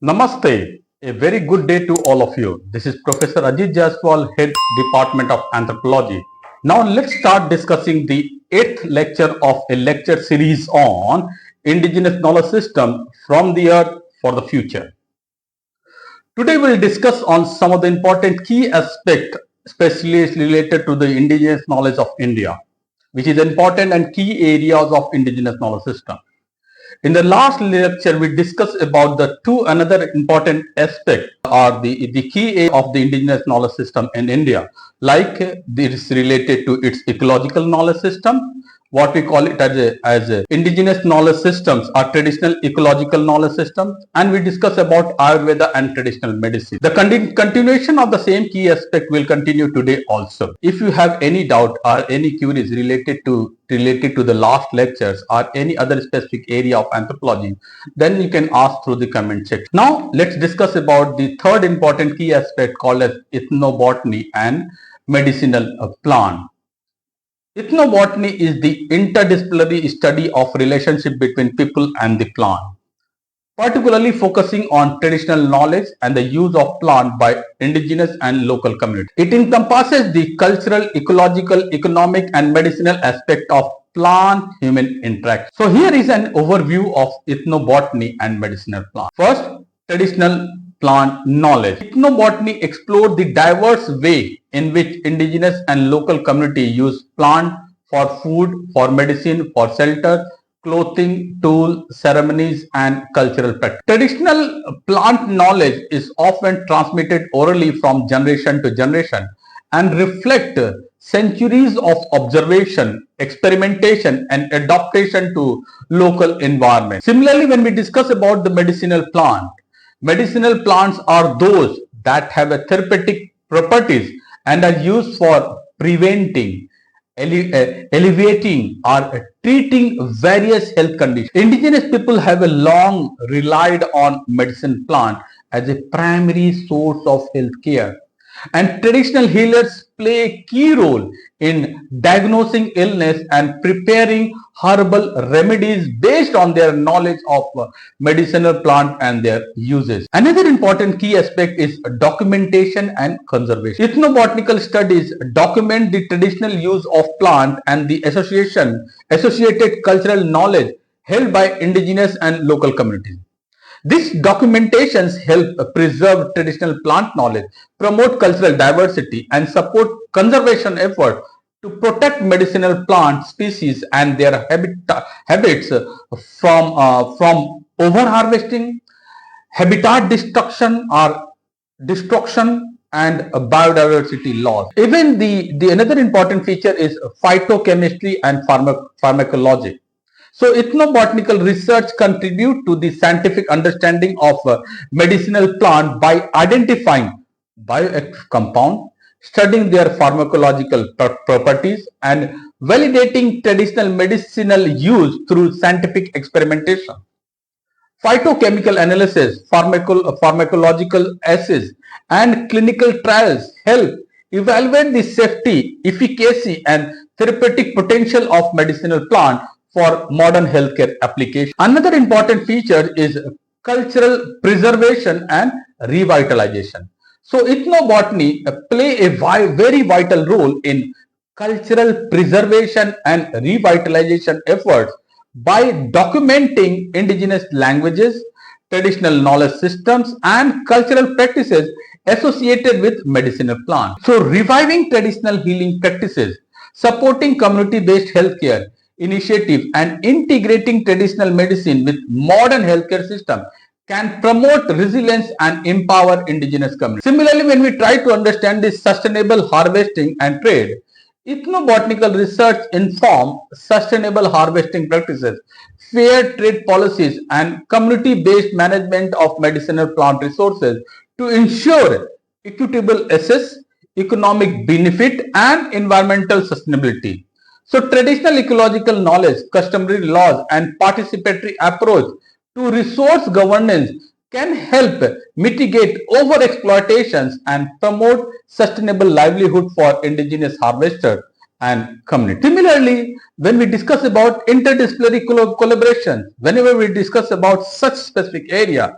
Namaste. A very good day to all of you. This is Professor Ajeet Jaiswal, Head Department of Anthropology. Now let's start discussing the 8th lecture of a lecture series on Indigenous knowledge system from the earth for the future. Today we'll discuss on some of the important key aspects, especially related to the indigenous knowledge of India, which is important and key areas of indigenous knowledge system. In the last lecture, we discussed about the two another important aspect are the key of the indigenous knowledge system in India, like this related to its ecological knowledge system, what we call it as a indigenous knowledge systems are traditional ecological knowledge systems, and we discuss about Ayurveda and traditional medicine. The continuation of the same key aspect will continue today also. If you have any doubt or any queries related to the last lectures or any other specific area of anthropology, then you can ask through the comment section. Now let's discuss about the third important key aspect called as ethnobotany and medicinal plant. Ethnobotany is the interdisciplinary study of relationship between people and the plant, particularly focusing on traditional knowledge and the use of plant by indigenous and local communities. It encompasses the cultural, ecological, economic and medicinal aspect of plant-human interaction. So here is an overview of ethnobotany and medicinal plant. First, traditional plant knowledge. Ethnobotany explored the diverse way in which indigenous and local community use plant for food, for medicine, for shelter, clothing, tool, ceremonies, and cultural practice. Traditional plant knowledge is often transmitted orally from generation to generation and reflect centuries of observation, experimentation, and adaptation to local environment. Similarly, when we discuss about the medicinal plants are those that have a therapeutic properties and are used for preventing, alleviating or treating various health conditions. Indigenous people have a long relied on medicine plant as a primary source of health care, and traditional healers play a key role in diagnosing illness and preparing herbal remedies based on their knowledge of medicinal plant and their uses. Another important key aspect is documentation and conservation. Ethnobotanical studies document the traditional use of plant and the associated cultural knowledge held by indigenous and local communities. These documentations help preserve traditional plant knowledge, promote cultural diversity, and support conservation efforts to protect medicinal plant species and their habits from overharvesting, habitat destruction, and biodiversity loss. Even the another important feature is phytochemistry and pharmacology. So ethnobotanical research contribute to the scientific understanding of medicinal plant by identifying bioactive compound, studying their pharmacological properties, and validating traditional medicinal use through scientific experimentation. Phytochemical analysis, pharmacological assays, and clinical trials help evaluate the safety, efficacy, and therapeutic potential of medicinal plant for modern healthcare application. Another important feature is cultural preservation and revitalization. So ethnobotany play a very vital role in cultural preservation and revitalization efforts by documenting indigenous languages, traditional knowledge systems, and cultural practices associated with medicinal plants. So reviving traditional healing practices, supporting community-based healthcare initiative, and integrating traditional medicine with modern healthcare system can promote resilience and empower indigenous communities. Similarly, when we try to understand this sustainable harvesting and trade, ethnobotanical research inform sustainable harvesting practices, fair trade policies, and community-based management of medicinal plant resources to ensure equitable access, economic benefit, and environmental sustainability. So traditional ecological knowledge, customary laws, and participatory approach to resource governance can help mitigate overexploitations and promote sustainable livelihood for indigenous harvesters and community. Similarly, when we discuss about interdisciplinary collaboration, whenever we discuss about such specific area,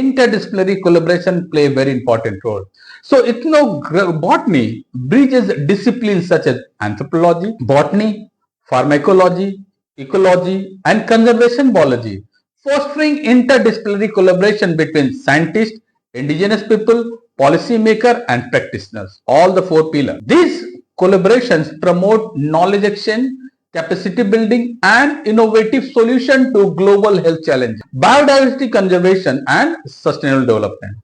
interdisciplinary collaboration play a very important role. So ethnobotany bridges disciplines such as anthropology, botany, pharmacology, ecology, and conservation biology, fostering interdisciplinary collaboration between scientists, indigenous people, policymakers, and practitioners. All the four pillars. These collaborations promote knowledge exchange, capacity building, and innovative solution to global health challenges, biodiversity conservation, and sustainable development.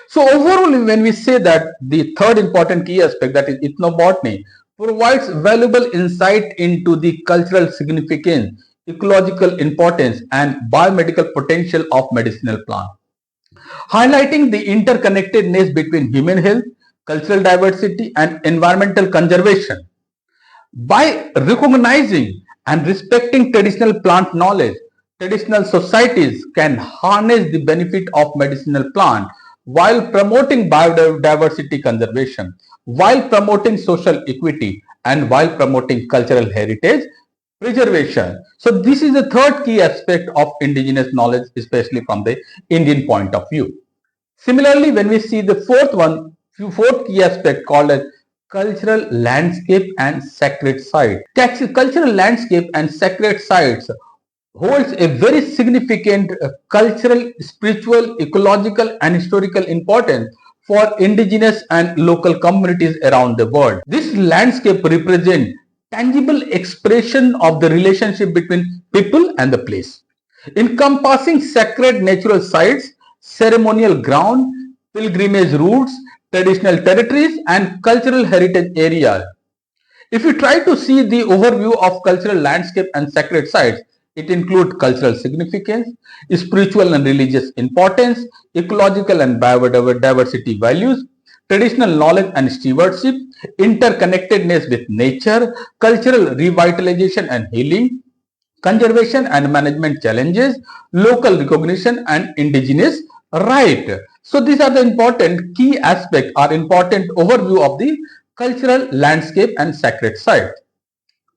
So overall, when we say that the third important key aspect, that is ethnobotany, provides valuable insight into the cultural significance, ecological importance, and biomedical potential of medicinal plants, highlighting the interconnectedness between human health, cultural diversity, and environmental conservation. By recognizing and respecting traditional plant knowledge, traditional societies can harness the benefit of medicinal plant while promoting biodiversity conservation, while promoting social equity, and while promoting cultural heritage preservation. So this is the third key aspect of indigenous knowledge, especially from the Indian point of view. Similarly, when we see the fourth key aspect called as cultural landscape and sacred site. Cultural landscape and sacred sites holds a very significant cultural, spiritual, ecological, and historical importance for indigenous and local communities around the world. This landscape represents tangible expression of the relationship between people and the place, encompassing sacred natural sites, ceremonial ground, pilgrimage routes, traditional territories, and cultural heritage areas. If you try to see the overview of cultural landscape and sacred sites, it includes cultural significance, spiritual and religious importance, ecological and biodiversity values, traditional knowledge and stewardship, interconnectedness with nature, cultural revitalization and healing, conservation and management challenges, local recognition, and indigenous right. So these are the important key aspects or important overview of the cultural landscape and sacred site.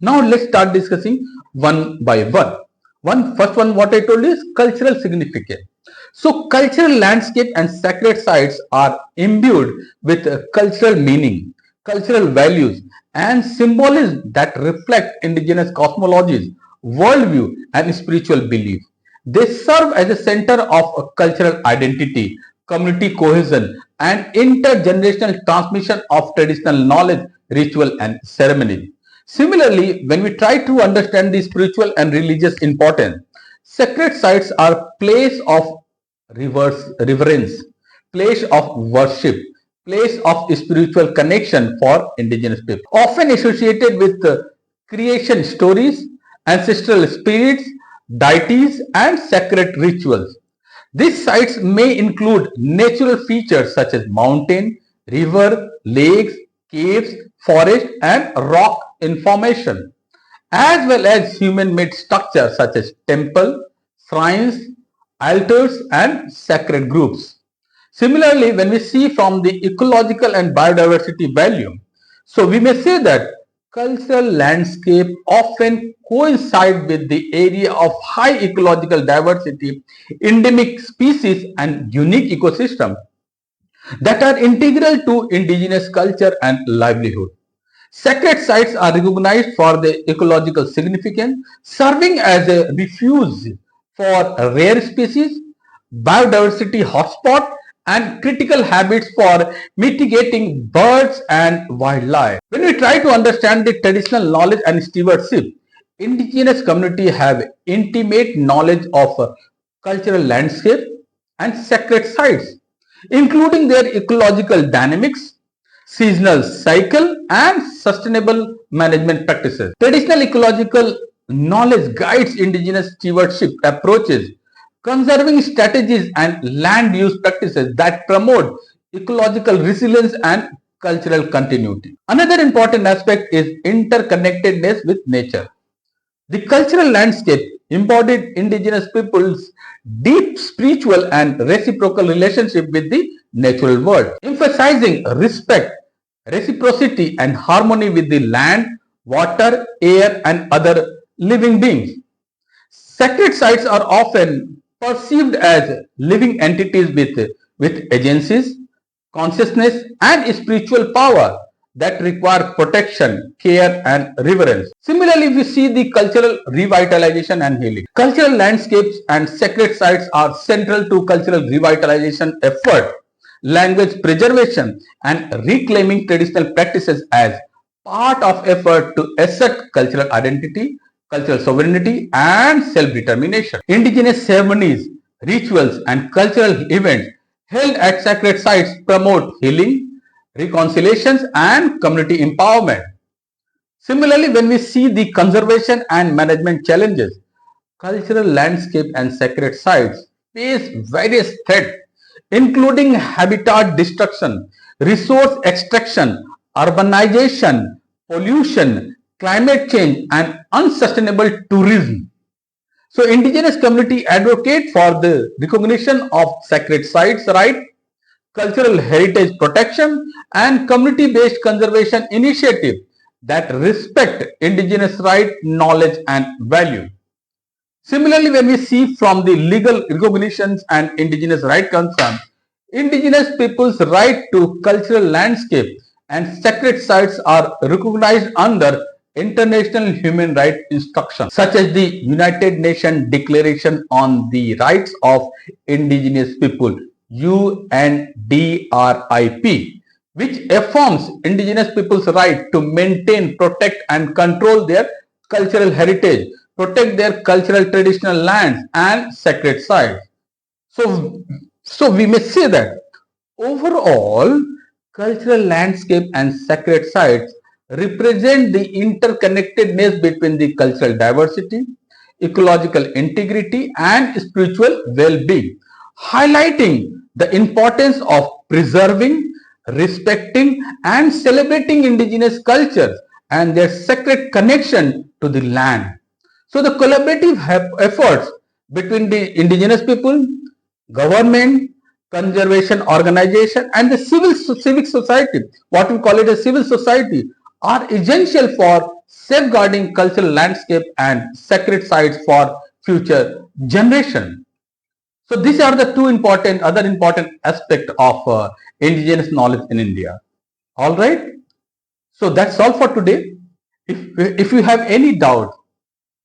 Now let's start discussing one by one. First one, what I told you is cultural significance. So cultural landscape and sacred sites are imbued with cultural meaning, cultural values, and symbolism that reflect indigenous cosmologies, worldview, and spiritual belief. They serve as a center of cultural identity, community cohesion, and intergenerational transmission of traditional knowledge, ritual, and ceremony. Similarly, when we try to understand the spiritual and religious importance, sacred sites are place of reverence, place of worship, place of spiritual connection for indigenous people, often associated with creation stories, ancestral spirits, deities, and sacred rituals. These sites may include natural features such as mountain, river, lakes, caves, forest, and rock information, as well as human-made structures such as temple, shrines, altars, and sacred groups. Similarly, when we see from the ecological and biodiversity value, so we may say that cultural landscape often coincide with the area of high ecological diversity, endemic species, and unique ecosystem that are integral to indigenous culture and livelihood. Sacred sites are recognized for their ecological significance, serving as a refuge for rare species, biodiversity hotspot, and critical habits for mitigating birds and wildlife. When we try to understand the traditional knowledge and stewardship, indigenous communities have intimate knowledge of cultural landscape and sacred sites, including their ecological dynamics, seasonal cycle, and sustainable management practices. Traditional ecological knowledge guides indigenous stewardship approaches, conserving strategies, and land use practices that promote ecological resilience and cultural continuity. Another important aspect is interconnectedness with nature. The cultural landscape embodied indigenous peoples' deep spiritual and reciprocal relationship with the natural world, emphasizing respect, reciprocity, and harmony with the land, water, air, and other living beings. Sacred sites are often perceived as living entities with agencies, consciousness, and spiritual power that require protection, care, and reverence. Similarly, we see the cultural revitalization and healing. Cultural landscapes and sacred sites are central to cultural revitalization effort, language preservation, and reclaiming traditional practices as part of effort to assert cultural identity, cultural sovereignty, and self-determination. Indigenous ceremonies, rituals, and cultural events held at sacred sites promote healing, reconciliations, and community empowerment. Similarly, when we see the conservation and management challenges, cultural landscape and sacred sites face various threats, including habitat destruction, resource extraction, urbanization, pollution, climate change, and unsustainable tourism. So, indigenous community advocate for the recognition of sacred sites, right? Cultural heritage protection, and community-based conservation initiative that respect indigenous right, knowledge, and value. Similarly, when we see from the legal recognitions and indigenous right concerns, indigenous people's right to cultural landscape and sacred sites are recognized under international human rights instructions such as the United Nations Declaration on the Rights of Indigenous People UNDRIP, which affirms indigenous people's right to maintain, protect, and control their cultural heritage, protect their cultural traditional lands and sacred sites. So we may say that overall, cultural landscape and sacred sites represent the interconnectedness between the cultural diversity, ecological integrity, and spiritual well-being, highlighting the importance of preserving, respecting, and celebrating indigenous cultures and their sacred connection to the land. So the collaborative efforts between the indigenous people, government, conservation organization, and the civic society, what we call it as civil society, are essential for safeguarding cultural landscape and sacred sites for future generation. So these are the two other important aspects of indigenous knowledge in India. All right. So that's all for today. If you have any doubt,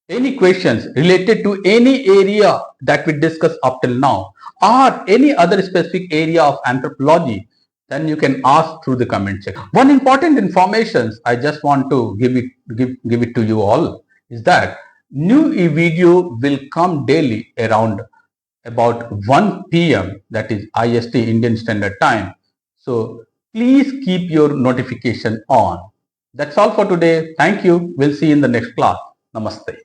any questions related to any area that we discussed up till now, or any other specific area of anthropology, then you can ask through the comment section. One important information I just want to give it to you all is that new video will come daily around about 1 p.m. that is IST Indian Standard Time. So please keep your notification on. That's all for today. Thank you. We'll see you in the next class. Namaste.